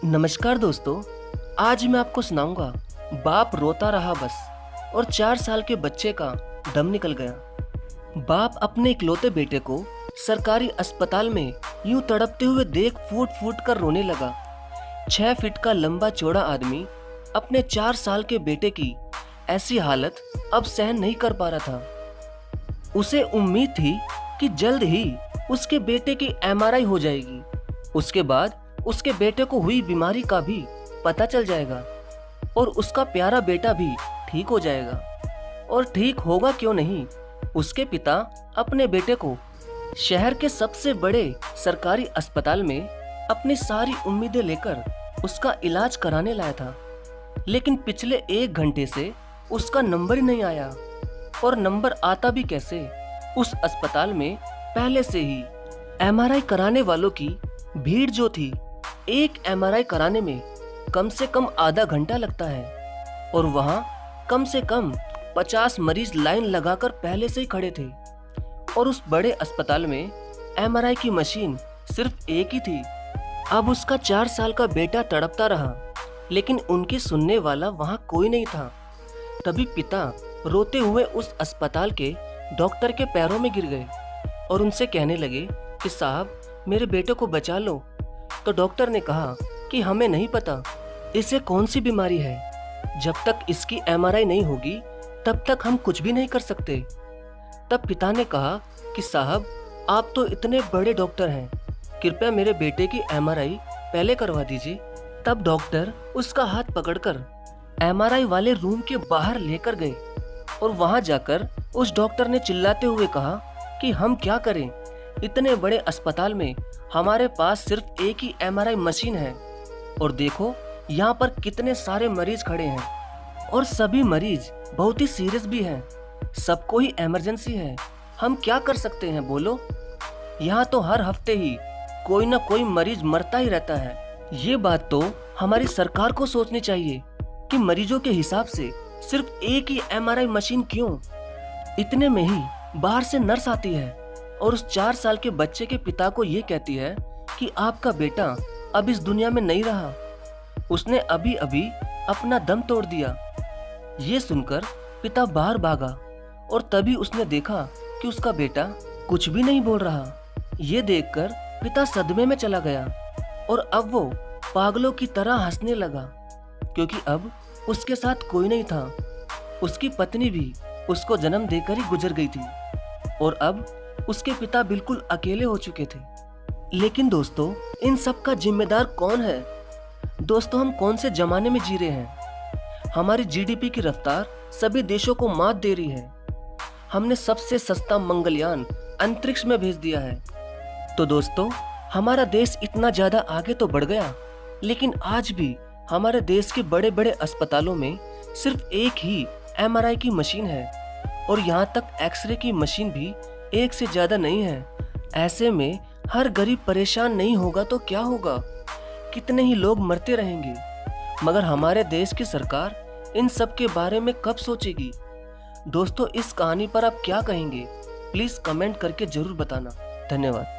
नमस्कार दोस्तों। आज मैं आपको सुनाऊंगा बाप रोता रहा बस और 4 साल के बच्चे का दम निकल गया। बाप अपने इकलौते बेटे को सरकारी अस्पताल में यूं तड़पते हुए देख फूट फूट कर रोने लगा। 6 फीट का लंबा चौड़ा आदमी अपने 4 साल के बेटे की ऐसी हालत अब सहन नहीं कर पा रहा था। उसे उम्मीद थी कि जल्द ही उसके बेटे की एमआरआई हो जाएगी। उसके बाद उसके बेटे को हुई बीमारी का भी पता चल जाएगा और उसका प्यारा बेटा भी ठीक हो जाएगा। और ठीक होगा क्यों नहीं, उसके पिता अपने बेटे को शहर के सबसे बड़े सरकारी अस्पताल में अपनी सारी उम्मीदें लेकर उसका इलाज कराने लाया था। लेकिन पिछले 1 घंटे से उसका नंबर ही नहीं आया। और नंबर आता भी कैसे, उस अस्पताल में पहले से ही एमआरआई कराने वालों की भीड़ जो थी। एक एमआरआई कराने में कम से कम आधा घंटा लगता है और वहां कम से कम 50 मरीज लाइन लगाकर पहले से ही खड़े थे। और उस बड़े अस्पताल में एमआरआई की मशीन सिर्फ एक ही थी। अब उसका 4 साल का बेटा तड़पता रहा, लेकिन उनकी सुनने वाला वहां कोई नहीं था। तभी पिता रोते हुए उस अस्पताल के डॉक्टर के पैरों में गिर गए और उनसे कहने लगे कि साहब, मेरे बेटे को बचा लो। तो डॉक्टर ने कहा कि हमें नहीं पता इसे कौन सी बीमारी है। जब तक इसकी एमआरआई नहीं होगी तब तक हम कुछ भी नहीं कर सकते। तब पिता ने कहा कि साहब, आप तो इतने बड़े डॉक्टर हैं, कृपया मेरे बेटे की एमआरआई पहले करवा दीजिए। तब डॉक्टर उसका हाथ पकड़कर एमआरआई वाले रूम के बाहर लेकर गए और वहां जाकर उस डॉक्टर ने चिल्लाते हुए कहा कि हम क्या करें, इतने बड़े अस्पताल में हमारे पास सिर्फ एक ही एमआरआई मशीन है और देखो यहाँ पर कितने सारे मरीज खड़े हैं और सभी मरीज बहुत ही सीरियस भी हैं। सबको ही इमरजेंसी है, हम क्या कर सकते हैं बोलो। यहाँ तो हर हफ्ते ही कोई ना कोई मरीज मरता ही रहता है। ये बात तो हमारी सरकार को सोचनी चाहिए कि मरीजों के हिसाब से सिर्फ एक ही एमआरआई मशीन क्यों। इतने में ही बाहर से नर्स आती है और उस 4 साल के बच्चे के पिता को ये कहती है कि आपका बेटा अब इस दुनिया में नहीं रहा, उसने अभी अभी अपना दम तोड़ दिया। ये सुनकर पिता बाहर भागा और तभी उसने देखा कि उसका बेटा कुछ भी नहीं बोल रहा। ये देखकर पिता सदमे में चला गया और अब वो पागलों की तरह हंसने लगा, क्योंकि अब उसके साथ कोई नहीं था। उसकी पत्नी भी उसको जन्म देकर ही गुजर गई थी और अब उसके पिता बिल्कुल अकेले हो चुके थे। लेकिन दोस्तों, इन सब का जिम्मेदार कौन है? दोस्तों, हम कौन से जमाने में जी रहे हैं? हमारी जीडीपी की रफ्तार सभी देशों को मात दे रही है। हमने सबसे सस्ता मंगलयान अंतरिक्ष में भेज दिया है। तो दोस्तों, हमारा देश इतना ज्यादा आगे तो बढ़ गया, लेकिन आज भी हमारे देश के बड़े बड़े अस्पतालों में सिर्फ एक ही एमआरआई की मशीन है और यहाँ तक एक्सरे की मशीन भी एक से ज्यादा नहीं है। ऐसे में हर गरीब परेशान नहीं होगा तो क्या होगा, कितने ही लोग मरते रहेंगे। मगर हमारे देश की सरकार इन सब के बारे में कब सोचेगी? दोस्तों, इस कहानी पर आप क्या कहेंगे? प्लीज कमेंट करके जरूर बताना। धन्यवाद।